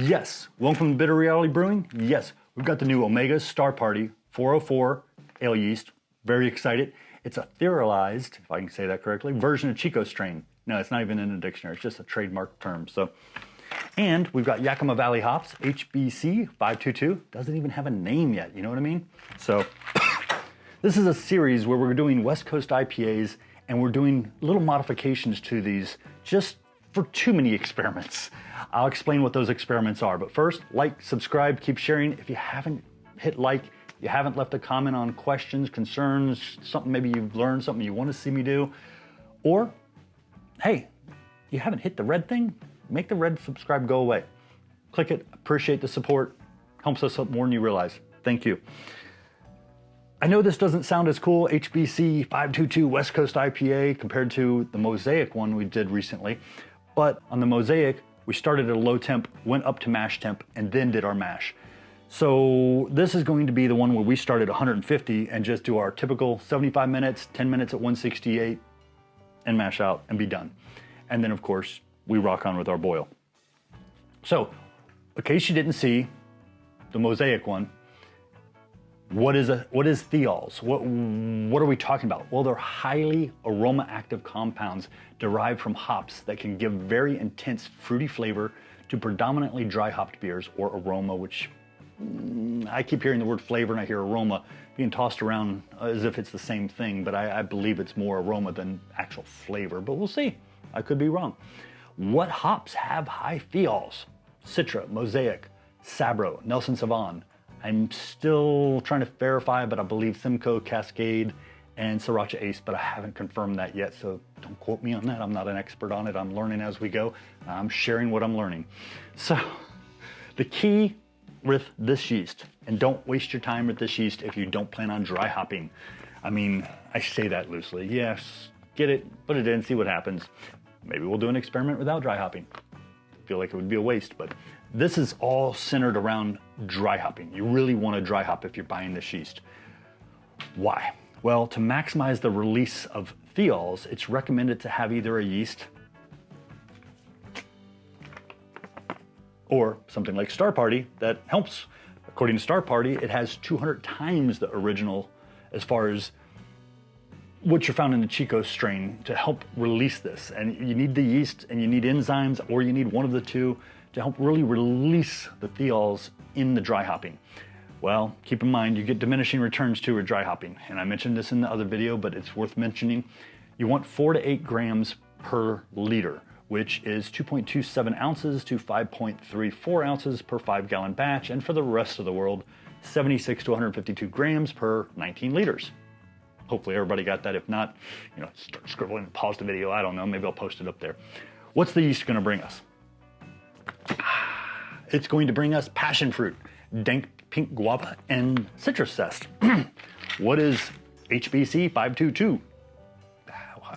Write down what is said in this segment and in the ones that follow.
Yes, welcome to Bitter Reality Brewing. Yes, we've got the new Omega Star Party 404 ale yeast. Very excited. It's a Thiolized, if I can say that correctly, version of Chico strain. No, it's not even in the dictionary. It's just a trademark term. And we've got Yakima Valley hops, HBC 522. Doesn't even have a name yet. You know what I mean? So this is a series where we're doing West Coast IPAs, and we're doing little modifications to these just for too many experiments. I'll explain what those experiments are, but first, like, subscribe, keep sharing. If you haven't hit like, you haven't left a comment on questions, concerns, something maybe you've learned, something you want to see me do, or, hey, you haven't hit the red thing, make the red subscribe go away. Click it, appreciate the support, helps us up more than you realize. Thank you. I know this doesn't sound as cool, HBC 522 West Coast IPA, compared to the Mosaic one we did recently. But on the Mosaic, we started at a low temp, went up to mash temp, and then did our mash. So this is going to be the one where we start at 150 and just do our typical 75 minutes, 10 minutes at 168, and mash out and be done. And then of course, we rock on with our boil. So, in case you didn't see the Mosaic one, what is Thiols? What are we talking about? Well, they're highly aroma active compounds derived from hops that can give very intense fruity flavor to predominantly dry hopped beers, or aroma, which I keep hearing the word flavor and I hear aroma being tossed around as if it's the same thing, but I believe it's more aroma than actual flavor, but we'll see. I could be wrong. What hops have high Thiols? Citra, Mosaic, Sabro, Nelson Sauvin. I'm still trying to verify, but I believe Simcoe, Cascade, and Sriracha Ace, but I haven't confirmed that yet, so don't quote me on that. I'm not an expert on it. I'm learning as we go. I'm sharing what I'm learning. So the key with this yeast, and don't waste your time with this yeast if you don't plan on dry hopping. I mean, I say that loosely. Yes, get it, put it in, see what happens. Maybe we'll do an experiment without dry hopping. I feel like it would be a waste, but this is all centered around dry hopping. You really want to dry hop if you're buying this yeast. Why? Well, to maximize the release of Thiols, it's recommended to have either a yeast or something like Star Party that helps. According to Star Party, it has 200 times the original as far as what you're found in the Chico strain to help release this. And you need the yeast and you need enzymes, or you need one of the two to help really release the Thiols in the dry hopping. Well, keep in mind, you get diminishing returns too with dry hopping. And I mentioned this in the other video, but it's worth mentioning. You want 4 to 8 grams per liter, which is 2.27 ounces to 5.34 ounces per 5-gallon batch. And for the rest of the world, 76 to 152 grams per 19 liters. Hopefully everybody got that. If not, start scribbling, pause the video. I don't know, maybe I'll post it up there. What's the yeast gonna bring us? It's going to bring us passion fruit, dank pink guava, and citrus zest. What is HBC 522?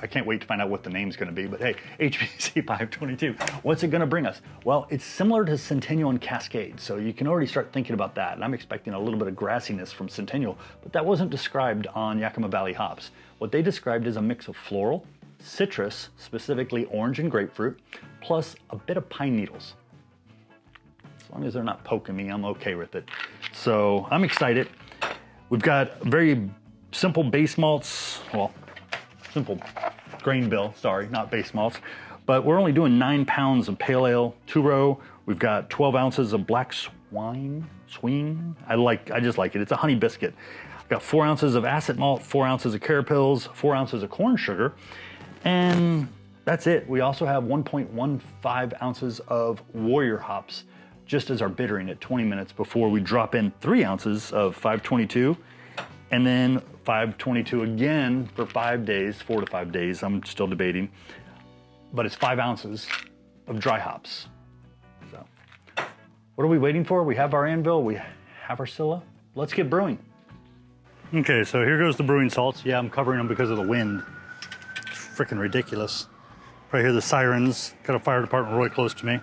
I can't wait to find out what the name's gonna be, but hey, HBC 522, what's it gonna bring us? Well, it's similar to Centennial and Cascade, so you can already start thinking about that. And I'm expecting a little bit of grassiness from Centennial, but that wasn't described on Yakima Valley hops. What they described is a mix of floral, citrus, specifically orange and grapefruit, plus a bit of pine needles. As long as they're not poking me, I'm okay with it. So I'm excited. We've got very simple base malts, well, simple grain bill, sorry, not base malts, but we're only doing 9 pounds of pale ale, 2-row. We've got 12 ounces of black swine. I just like it. It's a honey biscuit. I've got 4 ounces of acid malt, 4 ounces of carapils, 4 ounces of corn sugar, and that's it. We also have 1.15 ounces of Warrior hops, just as our bittering at 20 minutes before we drop in 3 ounces of 522, and then 522 again for 5 days, 4 to 5 days, I'm still debating, but it's 5 ounces of dry hops. So, what are we waiting for? We have our Anvil, we have our Scylla. Let's get brewing. Okay, so here goes the brewing salts. Yeah, I'm covering them because of the wind. It's freaking ridiculous. Right here, the sirens. Got a fire department really close to me.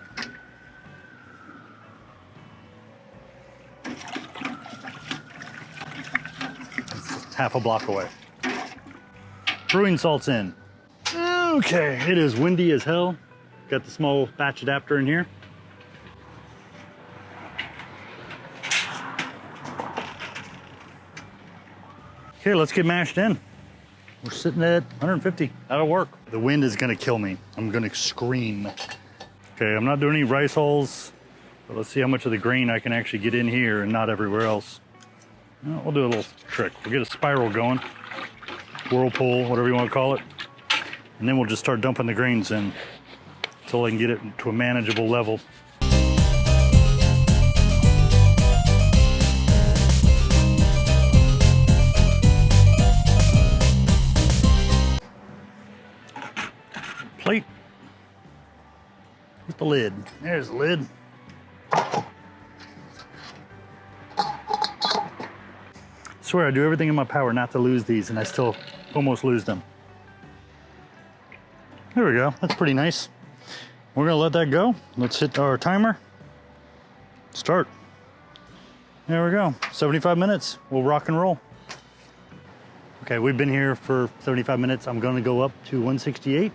Half a block away. Brewing salts in. Okay, it is windy as hell. Got the small batch adapter in here. Okay, let's get mashed in. We're sitting at 150. That'll work. The wind is gonna kill me. I'm gonna scream. Okay, I'm not doing any rice hulls, but let's see how much of the grain I can actually get in here and not everywhere else. Well, we'll do a little trick. We'll get a spiral going, whirlpool, whatever you want to call it, and then we'll just start dumping the grains in until I can get it to a manageable level. Plate. Where's the lid? There's the lid. I swear I do everything in my power not to lose these, and I still almost lose them. There we go. That's pretty nice. We're gonna let that go. Let's hit our timer. Start. There we go. 75 minutes. We'll rock and roll. Okay, we've been here for 75 minutes. I'm gonna go up to 168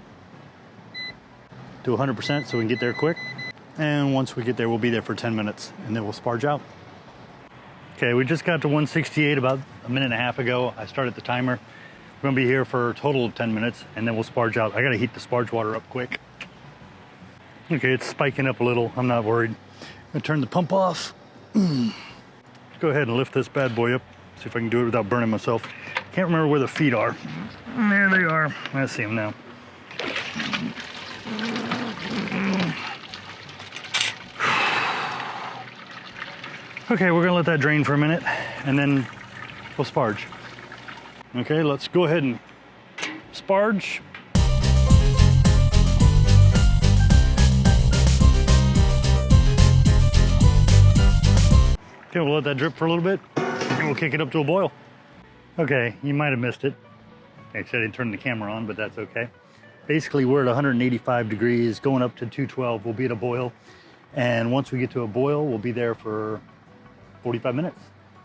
to 100% so we can get there quick. And once we get there, we'll be there for 10 minutes and then we'll sparge out. Okay, we just got to 168 about a minute and a half ago. I started the timer. We're gonna be here for a total of 10 minutes and then we'll sparge out. I gotta heat the sparge water up quick. Okay, it's spiking up a little. I'm not worried. I'm gonna turn the pump off. Let's go ahead and lift this bad boy up. See if I can do it without burning myself. Can't remember where the feet are. There they are. I see them now. Okay, we're gonna let that drain for a minute and then we'll sparge. Okay, let's go ahead and sparge. Okay, we'll let that drip for a little bit and we'll kick it up to a boil. Okay, you might have missed it. Actually, I didn't turn the camera on, but that's okay. Basically, we're at 185 degrees, going up to 212. We'll be at a boil. And once we get to a boil, we'll be there for 45 minutes.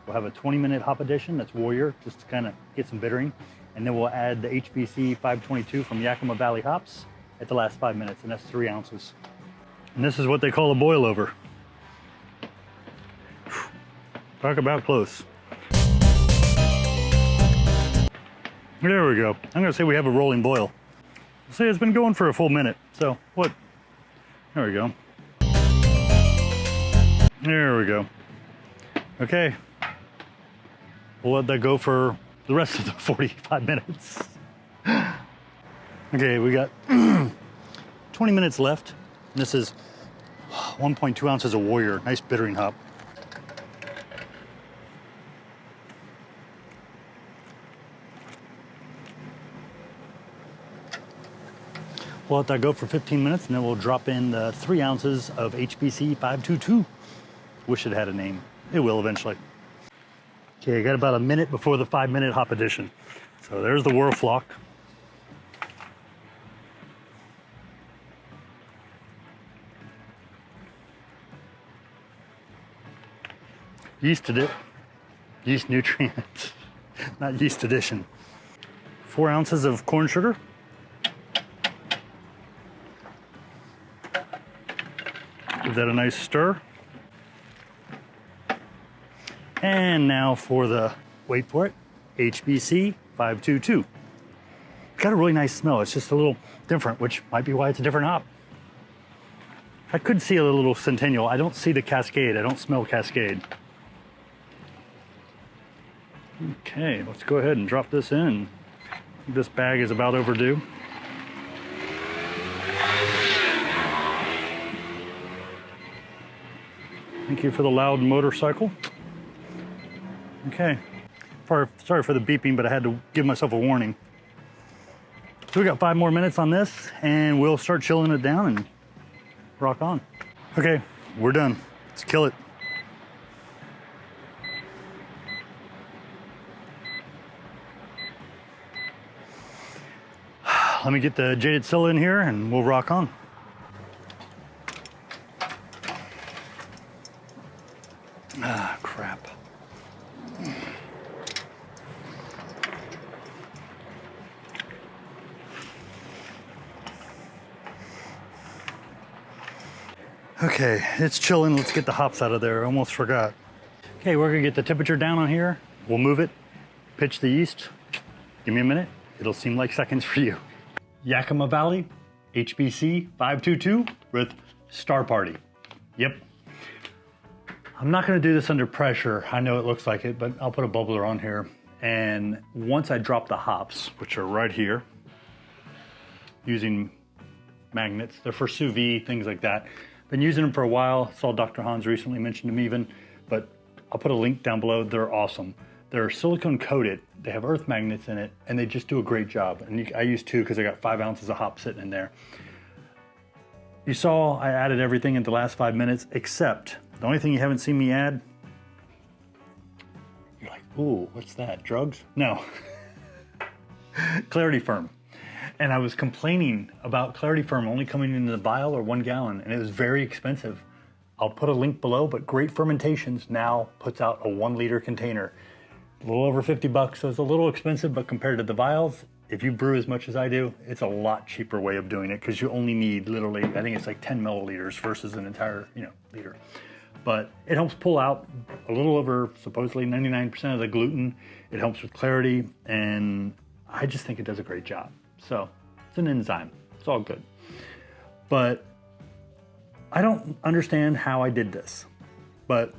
We'll have a 20-minute hop addition, that's Warrior, just to kind of get some bittering. And then we'll add the HBC 522 from Yakima Valley hops at the last 5 minutes, and that's 3 ounces. And this is what they call a boil over. Talk about close. There we go. I'm gonna say we have a rolling boil. See, it's been going for a full minute, so what? There we go. There we go. Okay. We'll let that go for the rest of the 45 minutes. Okay, we got 20 minutes left. And this is 1.2 ounces of Warrior, nice bittering hop. We'll let that go for 15 minutes and then we'll drop in the 3 ounces of HBC 522. Wish it had a name. It will eventually. Okay, I got about a minute before the 5-minute hop addition. So there's the Whirlflock. Yeast Edit. Yeast Nutrient. Not Yeast Addition. 4 ounces of corn sugar. Give that a nice stir. And now for the, wait for it, HBC 522. It's got a really nice smell. It's just a little different, which might be why it's a different hop. I could see a little Centennial. I don't see the Cascade. I don't smell Cascade. Okay, let's go ahead and drop this in. This bag is about overdue. Thank you for the loud motorcycle. Okay, sorry for the beeping, but I had to give myself a warning. So we got 5 more minutes on this and we'll start chilling it down and rock on. Okay, we're done. Let's kill it. Let me get the Jaded Scylla in here and we'll rock on. Ah, crap. Okay, it's chilling. Let's get the hops out of there. I almost forgot. Okay, we're gonna get the temperature down on here. We'll move it pitch the yeast. Give me a minute. It'll seem like seconds for you. Yakima Valley, HBC 522 with Star Party. Yep. I'm not gonna do this under pressure. I know it looks like it, but I'll put a bubbler on here. And once I drop the hops, which are right here, using magnets, they're for sous vide, things like that. Been using them for a while. Saw Dr. Hans recently mentioned them even, but I'll put a link down below. They're awesome. They're silicone coated. They have earth magnets in it, and they just do a great job. And I use 2 because I got 5 ounces of hop sitting in there. You saw I added everything in the last 5 minutes, except the only thing you haven't seen me add, you're like, ooh, what's that, drugs? No, Clarity Ferm. And I was complaining about Clarity Ferm only coming in the vial or 1 gallon, and it was very expensive. I'll put a link below, but Great Fermentations now puts out a 1 liter container. A little over 50 bucks, so it's a little expensive, but compared to the vials, if you brew as much as I do, it's a lot cheaper way of doing it because you only need literally, I think it's like 10 milliliters versus an entire, liter. But it helps pull out a little over supposedly 99% of the gluten. It helps with clarity, and I just think it does a great job. So it's an enzyme, it's all good. But I don't understand how I did this, but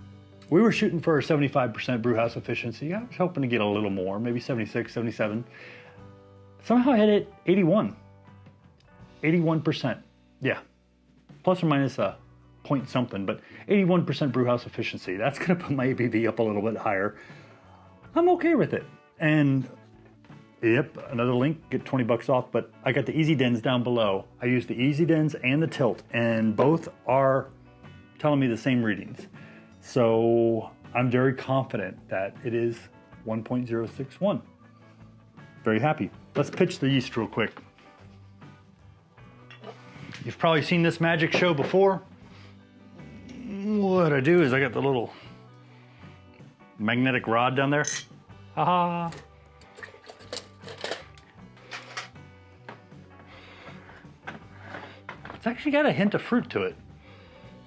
we were shooting for a 75% brew house efficiency. I was hoping to get a little more, maybe 76, 77. Somehow I hit it 81, 81%. Yeah, plus or minus a point something, but 81% brew house efficiency. That's gonna put my ABV up a little bit higher. I'm okay with it. And yep, another link, get 20 bucks off, but I got the EasyDens down below. I use the EasyDens and the Tilt, and both are telling me the same readings. So I'm very confident that it is 1.061. Very happy. Let's pitch the yeast real quick. You've probably seen this magic show before. What I do is I got the little magnetic rod down there. Ha-ha. It's actually got a hint of fruit to it.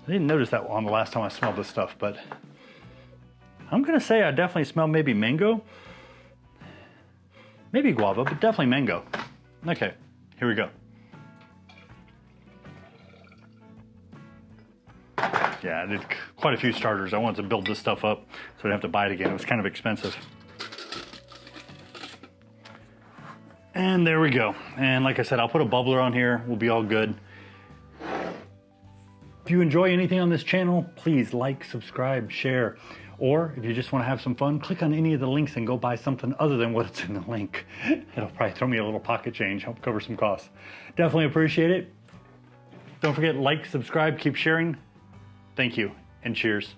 I didn't notice that on the last time I smelled this stuff, but I'm gonna say I definitely smell maybe mango. Maybe guava, but definitely mango. Okay, here we go. Yeah, I did quite a few starters. I wanted to build this stuff up so I didn't have to buy it again. It was kind of expensive. And there we go. And like I said, I'll put a bubbler on here. We'll be all good. If you enjoy anything on this channel, please like, subscribe, share. Or if you just want to have some fun, click on any of the links and go buy something other than what's in the link. It'll probably throw me a little pocket change, help cover some costs. Definitely appreciate it. Don't forget, like, subscribe, keep sharing. Thank you, and cheers.